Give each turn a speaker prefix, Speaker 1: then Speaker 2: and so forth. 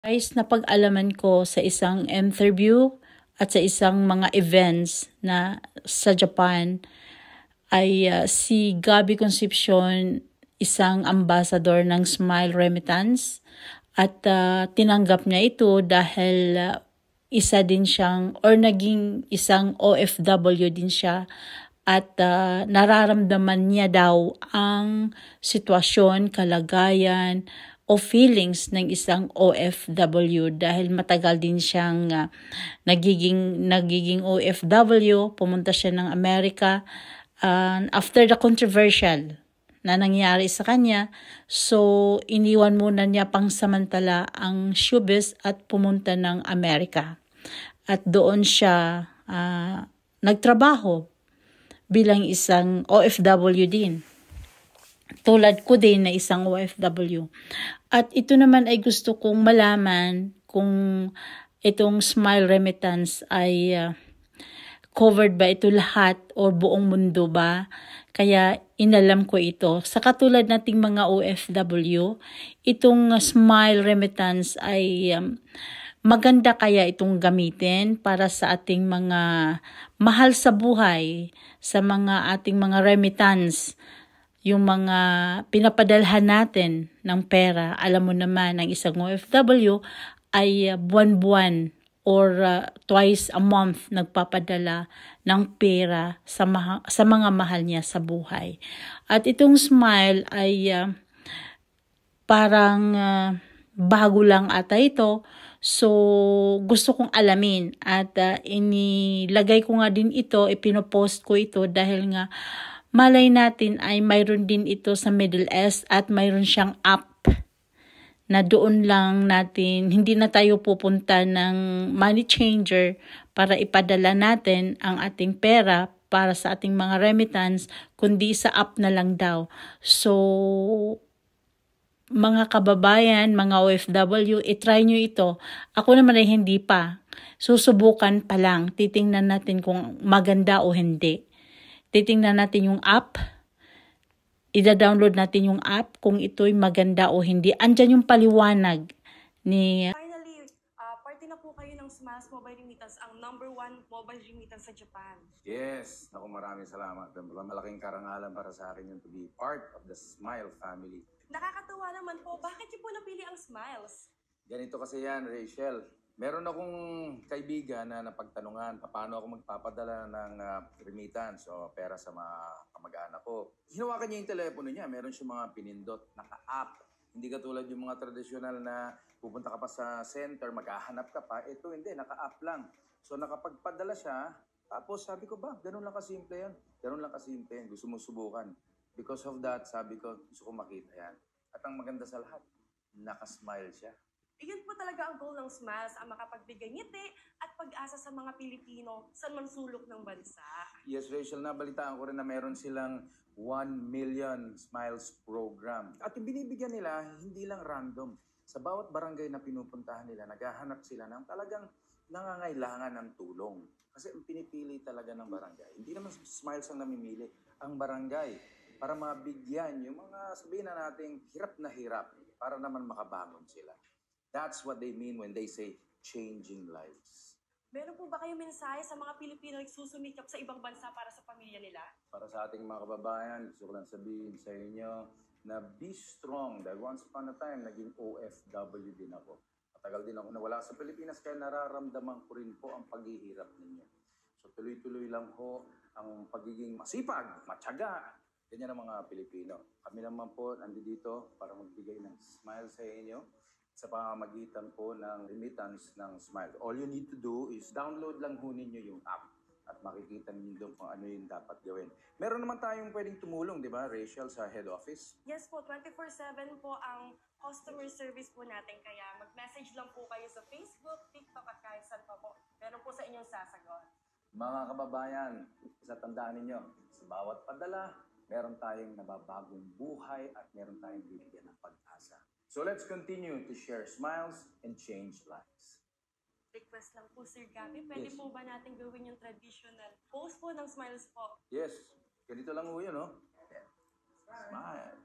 Speaker 1: Guys, napag-alaman ko sa isang interview at sa isang mga events na sa Japan ay si Gabby Concepcion, isang ambassador ng Smile Remittance, at tinanggap niya ito dahil isa din siyang or naging isang OFW din siya at nararamdaman niya daw ang sitwasyon, kalagayan o feelings ng isang OFW dahil matagal din siyang nagiging OFW, pumunta siya ng Amerika after the controversial na nangyari sa kanya. So iniwan muna niya pangsamantala ang showbiz at pumunta ng Amerika. At doon siya nagtrabaho bilang isang OFW din. Tulad ko din na isang OFW. At ito naman ay gusto kong malaman kung itong Smile Remittance ay covered ba ito lahat o buong mundo ba? Kaya inalam ko ito. Sa katulad nating mga OFW, itong Smile Remittance ay maganda kaya itong gamitin para sa ating mga mahal sa buhay, sa mga ating mga remittance, yung mga pinapadalhan natin ng pera. Alam mo naman, ang isang OFW ay buwan-buwan or twice a month nagpapadala ng pera sa mga mahal niya sa buhay. At itong Smile ay parang bago lang ata ito. So gusto kong alamin at inilagay ko nga din ito, ipinopost ko ito dahil nga malay natin ay mayroon din ito sa Middle East at mayroon siyang app na doon lang natin, hindi na tayo pupunta ng money changer para ipadala natin ang ating pera para sa ating mga remittance, kundi sa app na lang daw. So mga kababayan, mga OFW, itry nyo ito. Ako naman ay hindi pa. Susubukan pa lang. Titingnan natin kung maganda o hindi. Titingnan natin yung app. Ida-download natin yung app kung ito'y maganda o hindi. Andyan yung paliwanag ni...
Speaker 2: Finally, party na po kayo ng Smiles Mobile Remittance, ang #1 mobile remittance sa Japan.
Speaker 3: Yes, ako maraming salamat. Malaking karangalan para sa akin yung to be part of the Smile family.
Speaker 2: Nakakatuwa naman po. Bakit niyo po napili ang Smiles?
Speaker 3: Ganito kasi yan, Rachel. Meron akong kaibigan na napagtanungan paano ako magpapadala ng remittance o pera sa mga kamag-anak ko. Hinawakan niya yung telepono niya. Meron siya mga pinindot, naka-app. Hindi katulad yung mga tradisyonal na pupunta ka pa sa center, maghahanap ka pa. Ito hindi, naka-app lang. So nakapagpadala siya, tapos sabi ko ba, ganun lang kasimple yan. Ganun lang kasimple yan. Gusto mo subukan. Because of that, sabi ko, gusto ko makita yan. At ang maganda sa lahat, nakasmile siya.
Speaker 2: Iyon po talaga ang goal ng Smiles, ang makapagbigay ngiti at pag-asa sa mga Pilipino sa mansulok ng bansa.
Speaker 3: Yes, Rachel, nabalitaan ko rin na meron silang 1 million Smiles program. At yung binibigyan nila, hindi lang random. Sa bawat barangay na pinupuntahan nila, naghahanap sila ng talagang nangangailangan ng tulong. Kasi ang pinipili talaga ng barangay, hindi naman Smiles ang namimili, ang barangay. Para mabigyan yung mga sabihin na nating hirap na hirap para naman makabangon sila. That's what they mean when they say changing lives.
Speaker 2: Meron po ba kayong mensahe sa mga Pilipino na susumikap sa ibang bansa para sa pamilya nila?
Speaker 3: Para sa ating mga kababayan, gusto ko lang sabihin sa inyo na be strong. Dahil once upon a time, naging OFW din ako. Matagal din ako nawala sa Pilipinas kaya nararamdaman ko rin po ang paghihirap ninyo. So tuloy-tuloy lang ho ang pagiging masipag, matyaga. Ganyan ang mga Pilipino. Kami naman po nandito para magbigay ng smile sa inyo sa pamamagitan po ng remittance ng Smile. All you need to do is download lang ho ninyo yung app at makikita ninyo doon kung ano yung dapat gawin. Meron naman tayong pwedeng tumulong, di ba, Rachel, sa head office?
Speaker 2: Yes po, 24/7 po ang customer service po natin. Kaya mag-message lang po kayo sa Facebook, TikTok at kahit saan pa po. Meron po sa inyong sasagot.
Speaker 3: Mga kababayan, isa tandaan ninyo, sa bawat padala, meron tayong nababagong buhay at meron tayong binigyan ng pag-asa. So let's continue to share smiles and change lives.
Speaker 2: Request lang po, Sir Gabby. Pwede
Speaker 3: Yes.
Speaker 2: po ba natin gawin yung traditional pose po ng Smiles po?
Speaker 3: Yes, ganito lang ho yun, no? Smile.